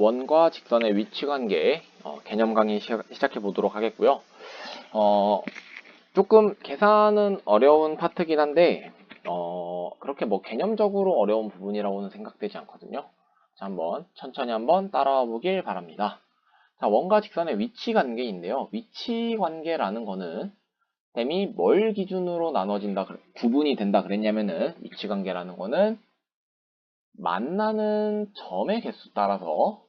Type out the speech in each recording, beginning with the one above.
원과 직선의 위치 관계 개념 강의 시작해 보도록 하겠고요. 조금 계산은 어려운 파트긴 한데 그렇게 뭐 개념적으로 어려운 부분이라고는 생각되지 않거든요. 자, 한번 천천히 한번 따라와 보길 바랍니다. 자, 원과 직선의 위치 관계인데요. 위치 관계라는 거는 셈이 뭘 기준으로 나눠진다, 구분이 된다 그랬냐면은 위치 관계라는 거는 만나는 점의 개수 따라서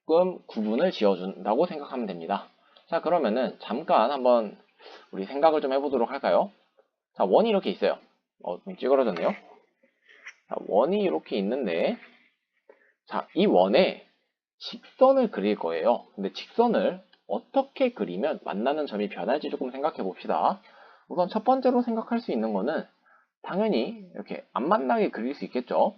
조금 구분을 지어준다고 생각하면 됩니다. 자, 그러면은 잠깐 한번 우리 생각을 좀 해보도록 할까요? 자, 원이 이렇게 있어요. 좀 찌그러졌네요. 자, 원이 이렇게 있는데, 자, 이 원에 직선을 그릴 거예요. 근데 직선을 어떻게 그리면 만나는 점이 변할지 조금 생각해 봅시다. 우선 첫 번째로 생각할 수 있는 거는 당연히 이렇게 안 만나게 그릴 수 있겠죠.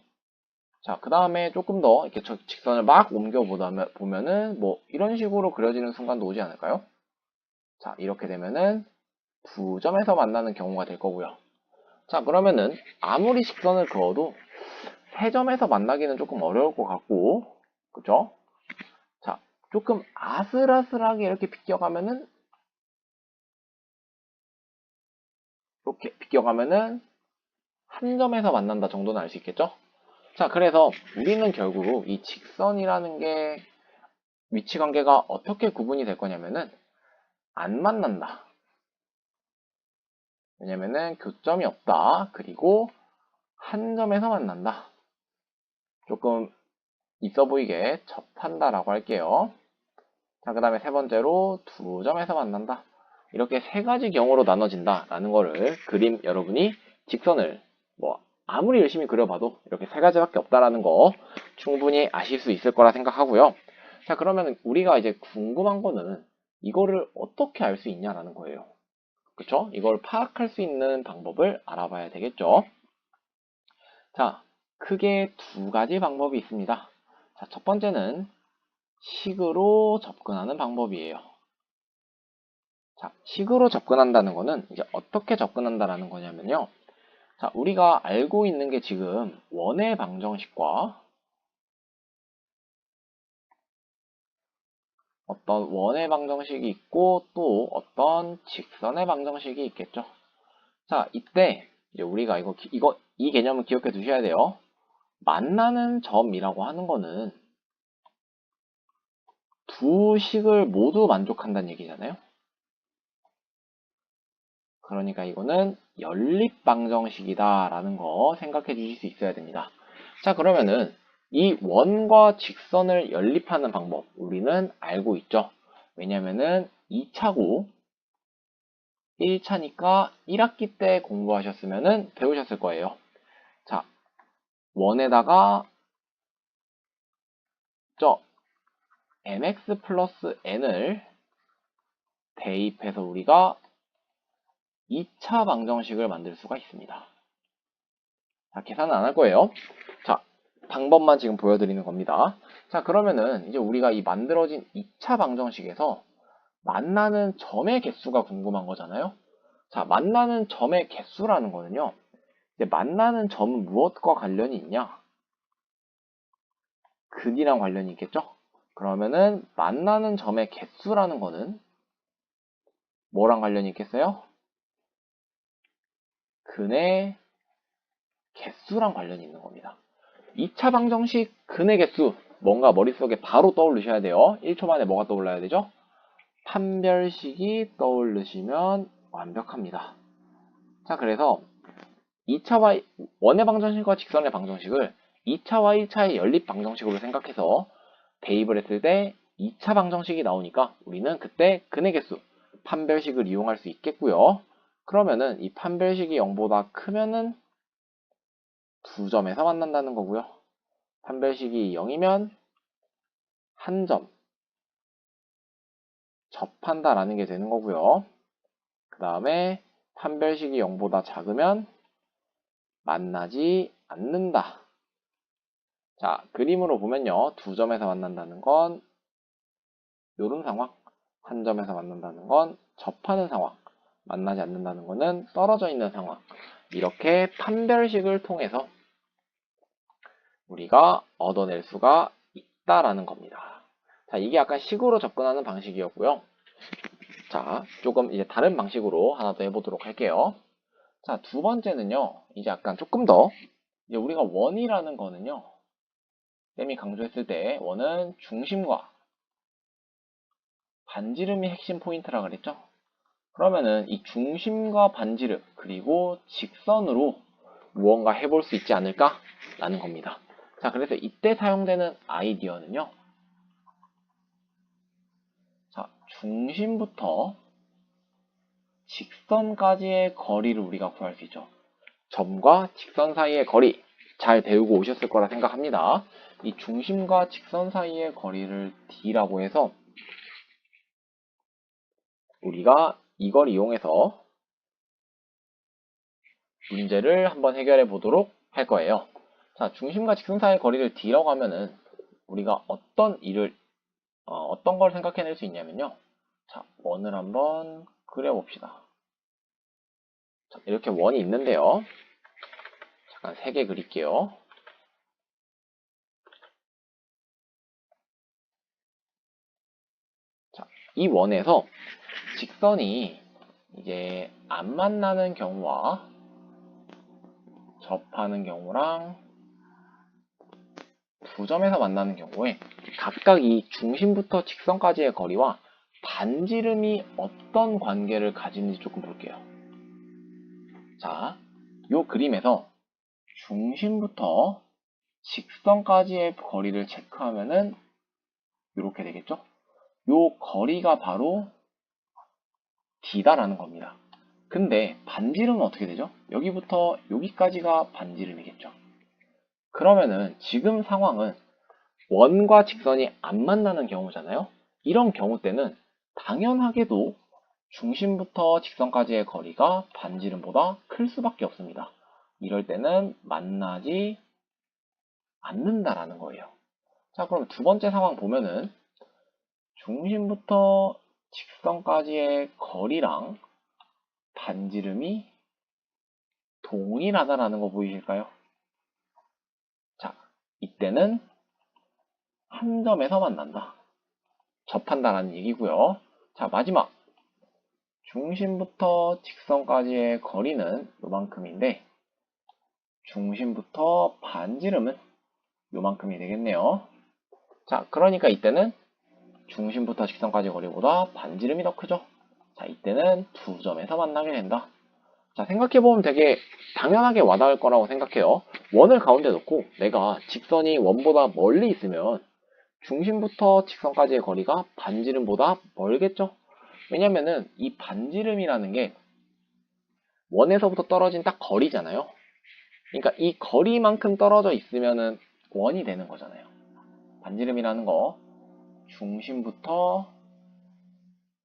자, 그 다음에 조금 더 이렇게 직선을 막 보면은 뭐 이런 식으로 그려지는 순간도 오지 않을까요? 자, 이렇게 되면은 두 점에서 만나는 경우가 될 거고요. 자, 그러면은 아무리 직선을 그어도 세 점에서 만나기는 조금 어려울 것 같고, 그죠? 자, 조금 아슬아슬하게 이렇게 비껴가면은 이렇게 비껴가면은 한 점에서 만난다 정도는 알 수 있겠죠? 자, 그래서 우리는 결국 이 직선이라는 게 위치 관계가 어떻게 구분이 될 거냐면은 안 만난다. 왜냐면은 교점이 없다. 그리고 한 점에서 만난다. 조금 있어 보이게 접한다라고 할게요. 자, 그 다음에 세 번째로 두 점에서 만난다. 이렇게 세 가지 경우로 나눠진다라는 거를 그림 여러분이 직선을 뭐 아무리 열심히 그려봐도 이렇게 세 가지밖에 없다라는 거 충분히 아실 수 있을 거라 생각하고요. 자, 그러면 우리가 이제 궁금한 거는 이거를 어떻게 알 수 있냐라는 거예요. 그쵸? 이걸 파악할 수 있는 방법을 알아봐야 되겠죠. 자, 크게 두 가지 방법이 있습니다. 자, 첫 번째는 식으로 접근하는 방법이에요. 자, 식으로 접근한다는 거는 이제 어떻게 접근한다라는 거냐면요. 자, 우리가 알고 있는 게 지금 원의 방정식과 어떤 원의 방정식이 있고 또 어떤 직선의 방정식이 있겠죠. 자, 이때 이제 우리가 이 개념을 기억해 두셔야 돼요. 만나는 점이라고 하는 거는 두 식을 모두 만족한다는 얘기잖아요. 그러니까 이거는 연립방정식이다라는 거 생각해 주실 수 있어야 됩니다. 자, 그러면은 이 원과 직선을 연립하는 방법 우리는 알고 있죠. 왜냐면은 2차고 1차니까 1학기 때 공부하셨으면은 배우셨을 거예요. 자, 원에다가 저 mx 플러스 n을 대입해서 우리가 2차 방정식을 만들 수가 있습니다. 자, 계산은 안 할 거예요. 자, 방법만 지금 보여드리는 겁니다. 자, 그러면은 이제 우리가 이 만들어진 2차 방정식에서 만나는 점의 개수가 궁금한 거잖아요. 자, 만나는 점의 개수라는 거는요. 이제 만나는 점은 무엇과 관련이 있냐? 근이랑 관련이 있겠죠? 그러면은 만나는 점의 개수라는 거는 뭐랑 관련이 있겠어요? 근의 개수랑 관련이 있는 겁니다. 2차 방정식 근의 개수 뭔가 머릿속에 바로 떠올리셔야 돼요. 1초 만에 뭐가 떠올라야 되죠? 판별식이 떠오르시면 완벽합니다. 자, 그래서 2차와 원의 방정식과 직선의 방정식을 2차와 1차의 연립 방정식으로 생각해서 대입을 했을 때 2차 방정식이 나오니까 우리는 그때 근의 개수, 판별식을 이용할 수 있겠고요. 그러면은 이 판별식이 0보다 크면은 두 점에서 만난다는 거고요. 판별식이 0이면 한 점 접한다라는 게 되는 거고요. 그 다음에 판별식이 0보다 작으면 만나지 않는다. 자, 그림으로 보면요. 두 점에서 만난다는 건 요런 상황, 한 점에서 만난다는 건 접하는 상황, 만나지 않는다는 거는 떨어져 있는 상황. 이렇게 판별식을 통해서 우리가 얻어낼 수가 있다라는 겁니다. 자, 이게 약간 식으로 접근하는 방식이었고요. 자, 조금 이제 다른 방식으로 하나 더 해보도록 할게요. 자, 두 번째는요, 이제 약간 조금 더, 이제 우리가 원이라는 거는요, 쌤이 강조했을 때, 원은 중심과 반지름이 핵심 포인트라 그랬죠? 그러면은 이 중심과 반지름, 그리고 직선으로 무언가 해볼 수 있지 않을까? 라는 겁니다. 자, 그래서 이때 사용되는 아이디어는요, 자, 중심부터 직선까지의 거리를 우리가 구할 수 있죠. 점과 직선 사이의 거리, 잘 배우고 오셨을 거라 생각합니다. 이 중심과 직선 사이의 거리를 d라고 해서 우리가 이걸 이용해서 문제를 한번 해결해 보도록 할 거예요. 자, 중심과 직선 사이의 거리를 d라고 하면은 우리가 어떤 걸 생각해낼 수 있냐면요. 자, 원을 한번 그려봅시다. 자, 이렇게 원이 있는데요. 잠깐 3개 그릴게요. 자, 이 원에서 직선이 이제 안 만나는 경우와 접하는 경우랑 두 점에서 만나는 경우에 각각 이 중심부터 직선까지의 거리와 반지름이 어떤 관계를 가지는지 조금 볼게요. 자, 이 그림에서 중심부터 직선까지의 거리를 체크하면은 이렇게 되겠죠? 이 거리가 바로 d다라는 겁니다. 근데 반지름은 어떻게 되죠? 여기부터 여기까지가 반지름이겠죠. 그러면은 지금 상황은 원과 직선이 안 만나는 경우잖아요. 이런 경우 때는 당연하게도 중심부터 직선까지의 거리가 반지름보다 클 수밖에 없습니다. 이럴 때는 만나지 않는다라는 거예요. 자, 그럼 두 번째 상황 보면은 중심부터 직선까지의 거리랑 반지름이 동일하다라는 거 보이실까요? 자, 이때는 한 점에서 만난다. 접한다라는 얘기고요. 자, 마지막 중심부터 직선까지의 거리는 요만큼인데 중심부터 반지름은 요만큼이 되겠네요. 자, 그러니까 이때는 중심부터 직선까지의 거리보다 반지름이 더 크죠. 자, 이때는 두 점에서 만나게 된다. 자, 생각해보면 되게 당연하게 와닿을 거라고 생각해요. 원을 가운데 놓고 내가 직선이 원보다 멀리 있으면 중심부터 직선까지의 거리가 반지름보다 멀겠죠? 왜냐면은 이 반지름이라는 게 원에서부터 떨어진 딱 거리잖아요. 그러니까 이 거리만큼 떨어져 있으면은 원이 되는 거잖아요. 반지름이라는 거 중심부터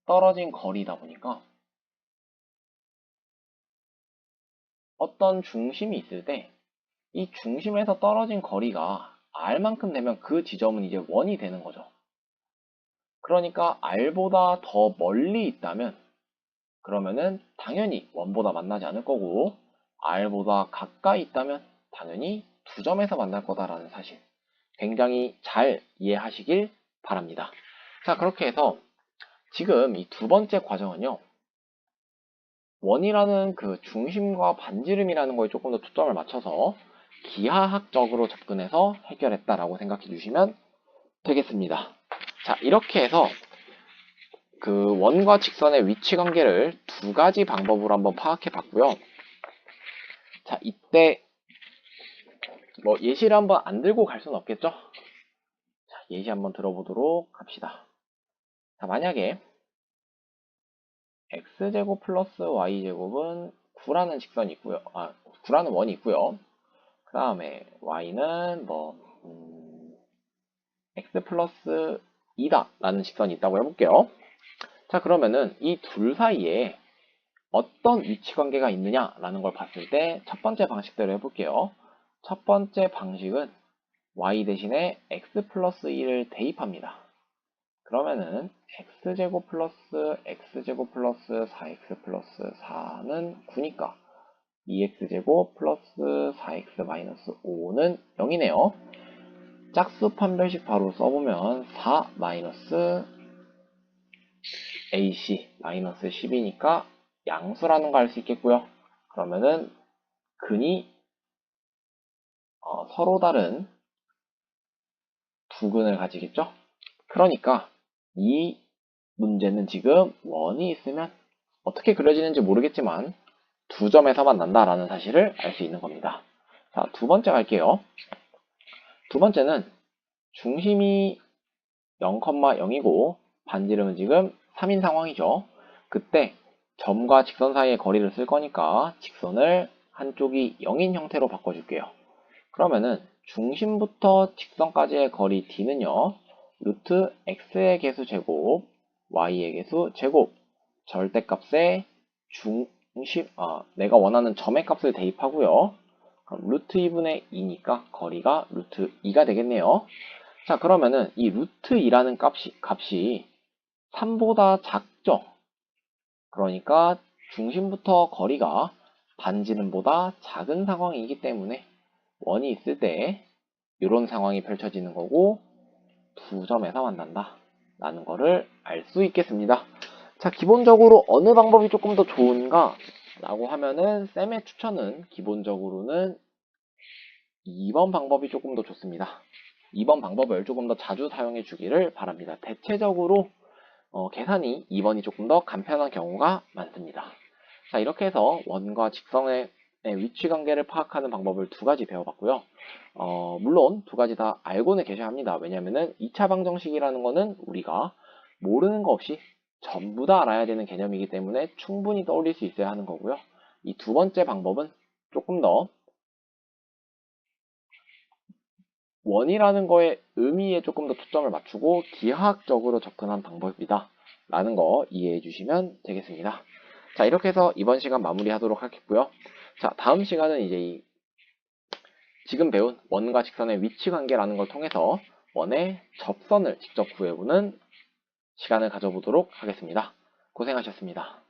떨어진 거리다 보니까 어떤 중심이 있을 때 이 중심에서 떨어진 거리가 r만큼 되면 그 지점은 이제 원이 되는 거죠. 그러니까 r보다 더 멀리 있다면 그러면은 당연히 원보다 만나지 않을 거고 r보다 가까이 있다면 당연히 두 점에서 만날 거다라는 사실 굉장히 잘 이해하시길 바랍니다. 자, 그렇게 해서 지금 이 두 번째 과정은요. 원이라는 그 중심과 반지름이라는 거에 조금 더 초점을 맞춰서 기하학적으로 접근해서 해결했다라고 생각해 주시면 되겠습니다. 자, 이렇게 해서 그 원과 직선의 위치 관계를 두 가지 방법으로 한번 파악해 봤고요. 자, 이때 뭐 예시를 한번 안 들고 갈 수는 없겠죠? 자, 예시 한번 들어보도록 합시다. 자, 만약에 x제곱 플러스 y제곱은 9라는 직선이 있고요. 9라는 원이 있고요. 그 다음에 y는 뭐 x 플러스 2다 라는 직선이 있다고 해볼게요. 자, 그러면은 이 둘 사이에 어떤 위치 관계가 있느냐라는 걸 봤을 때 첫 번째 방식대로 해볼게요. 첫 번째 방식은 y 대신에 x 플러스 2를 대입합니다. 그러면은 x제곱 플러스 x제곱 플러스 4x 플러스 4는 9니까 2x제곱 플러스 4x 마이너스 5는 0이네요. 짝수 판별식 바로 써보면 4 마이너스 ac 마이너스 10이니까 양수라는 거 알 수 있겠고요. 그러면은 근이 서로 다른 두 근을 가지겠죠. 그러니까 이 문제는 지금 원이 있으면 어떻게 그려지는지 모르겠지만 두 점에서만 난다라는 사실을 알 수 있는 겁니다. 자, 두 번째 갈게요. 두 번째는 중심이 0,0이고 반지름은 지금 3인 상황이죠. 그때 점과 직선 사이의 거리를 쓸 거니까 직선을 한쪽이 0인 형태로 바꿔줄게요. 그러면은 중심부터 직선까지의 거리 d는요. 루트 x의 개수 제곱, y의 개수 제곱, 절대값에 내가 원하는 점의 값을 대입하고요. 그럼 루트 2분의 2니까 거리가 루트 2가 되겠네요. 자, 그러면은 이 루트 2라는 값이 3보다 작죠? 그러니까 중심부터 거리가 반지름보다 작은 상황이기 때문에 원이 있을 때 이런 상황이 펼쳐지는 거고 두 점에서 만난다 라는 거를 알 수 있겠습니다. 자, 기본적으로 어느 방법이 조금 더 좋은가 라고 하면은 쌤의 추천은 기본적으로는 2번 방법이 조금 더 좋습니다. 2번 방법을 조금 더 자주 사용해 주기를 바랍니다. 대체적으로 계산이 2번이 조금 더 간편한 경우가 많습니다. 자, 이렇게 해서 원과 직선의 위치관계를 파악하는 방법을 두 가지 배워봤고요. 물론 두 가지 다 알고는 계셔야 합니다. 왜냐하면 2차 방정식이라는 거는 우리가 모르는 거 없이 전부 다 알아야 되는 개념이기 때문에 충분히 떠올릴 수 있어야 하는 거고요. 이 두 번째 방법은 조금 더 원이라는 거의 의미에 조금 더 초점을 맞추고 기하학적으로 접근한 방법이다 라는 거 이해해 주시면 되겠습니다. 자, 이렇게 해서 이번 시간 마무리하도록 하겠고요. 자, 다음 시간은 이제 지금 배운 원과 직선의 위치 관계라는 걸 통해서 원의 접선을 직접 구해보는 시간을 가져보도록 하겠습니다. 고생하셨습니다.